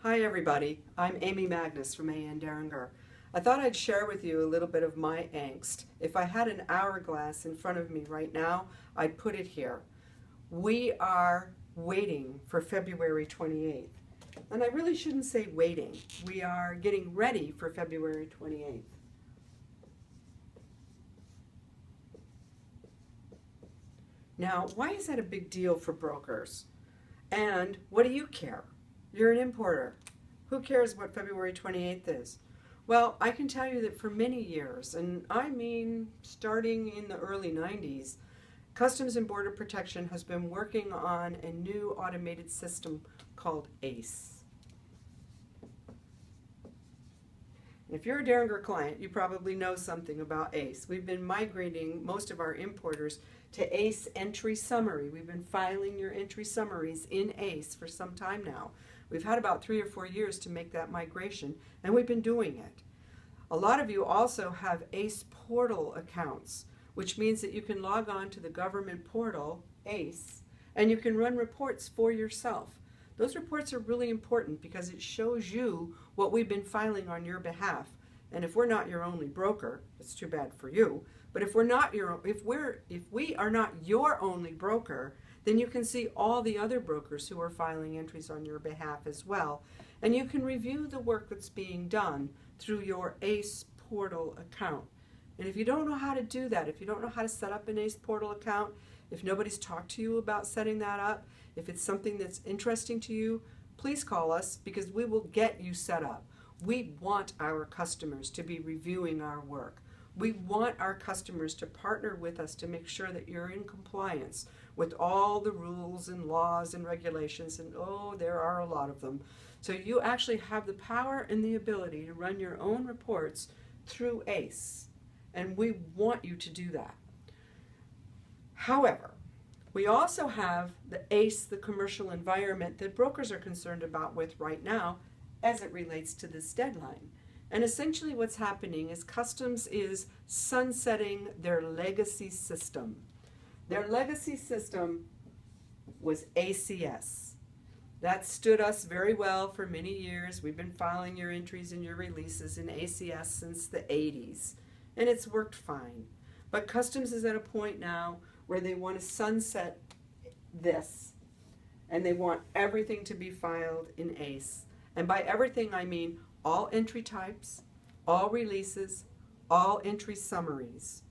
Hi everybody, I'm Amy Magnus from Deringer. I thought I'd share with you a little bit of my angst. If I had an hourglass in front of me right now, I'd put it here. We are waiting for February 28th. And I really shouldn't say waiting. We are getting ready for February 28th. Now, why is that a big deal for brokers? And what do you care? You're an importer. Who cares what February 28th is? Well, I can tell you that for many years, and I mean starting in the early 90s, Customs and Border Protection has been working on a new automated system called ACE. And if you're a Deringer client, you probably know something about ACE. We've been migrating most of our importers to ACE entry summary. We've been filing your entry summaries in ACE for some time now. We've had about 3 or 4 years to make that migration, and we've been doing it. A lot of you also have ACE portal accounts, which means that you can log on to the government portal, ACE, and you can run reports for yourself. Those reports are really important because it shows you what we've been filing on your behalf. And if we're not your only broker, it's too bad for you, but if we are not your only broker, then you can see all the other brokers who are filing entries on your behalf as well. And you can review the work that's being done through your ACE portal account. And if you don't know how to do that, if you don't know how to set up an ACE portal account, if nobody's talked to you about setting that up, if it's something that's interesting to you, please call us because we will get you set up. We want our customers to be reviewing our work. We want our customers to partner with us to make sure that you're in compliance with all the rules and laws and regulations, and oh, there are a lot of them. So you actually have the power and the ability to run your own reports through ACE, and we want you to do that. However, we also have the ACE, the commercial environment that brokers are concerned about with right now as it relates to this deadline. And essentially what's happening is Customs is sunsetting their legacy system. Their legacy system was ACS. That stood us very well for many years. We've been filing your entries and your releases in ACS since the 80s, and it's worked fine. But Customs is at a point now where they want to sunset this, and they want everything to be filed in ACE. And by everything, I mean all entry types, all releases, all entry summaries.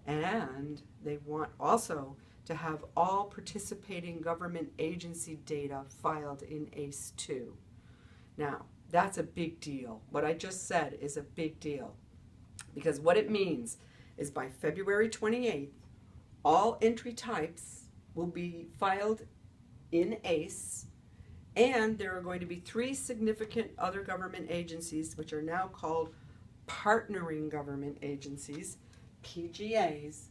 And they want also to have all participating government agency data filed in ACE 2. Now, that's a big deal. What I just said is a big deal, because what it means is by February 28th, all entry types will be filed in ACE, and there are going to be 3 significant other government agencies, which are now called partnering government agencies, PGAs.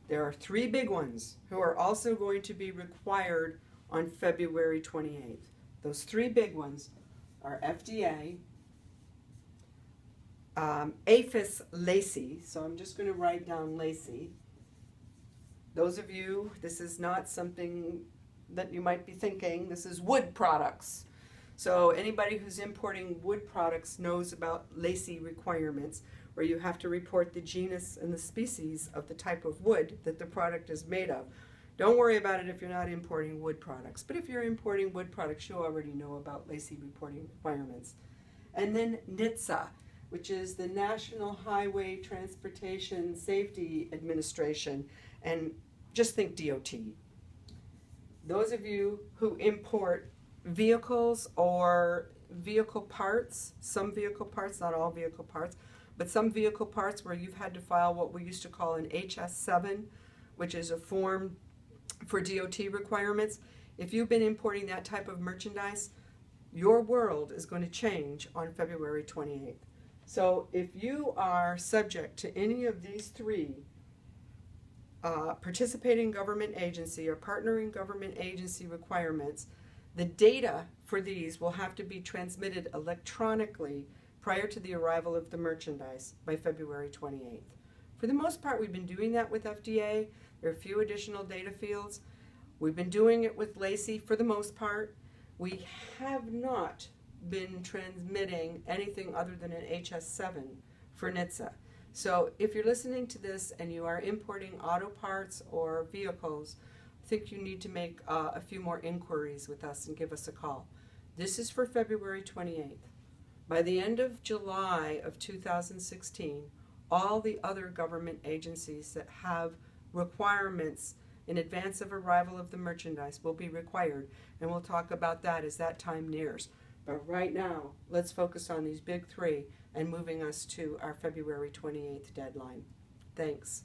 There are 3 big ones who are also going to be required on February 28th. Those 3 big ones are FDA, APHIS Lacey, so I'm just going to write down Lacey. Those of you, this is not something that you might be thinking, this is wood products. So anybody who's importing wood products knows about Lacey requirements, where you have to report the genus and the species of the type of wood that the product is made of. Don't worry about it if you're not importing wood products, but if you're importing wood products, you already know about Lacey reporting requirements. And then NHTSA, which is the National Highway Transportation Safety Administration, and just think DOT. Those of you who import vehicles or vehicle parts, some vehicle parts, not all vehicle parts, but some vehicle parts where you've had to file what we used to call an HS7, which is a form for DOT requirements. If you've been importing that type of merchandise, your world is going to change on February 28th. So if you are subject to any of these 3 participating government agency or partnering government agency requirements, the data for these will have to be transmitted electronically prior to the arrival of the merchandise by February 28th. For the most part, we've been doing that with FDA. There are a few additional data fields. We've been doing it with Lacey for the most part. We have not been transmitting anything other than an HS7 for NHTSA. So if you're listening to this and you are importing auto parts or vehicles, I think you need to make a few more inquiries with us and give us a call. This is for February 28th. By the end of July of 2016, all the other government agencies that have requirements in advance of arrival of the merchandise will be required, and we'll talk about that as that time nears. But right now, let's focus on these big three and moving us to our February 28th deadline. Thanks.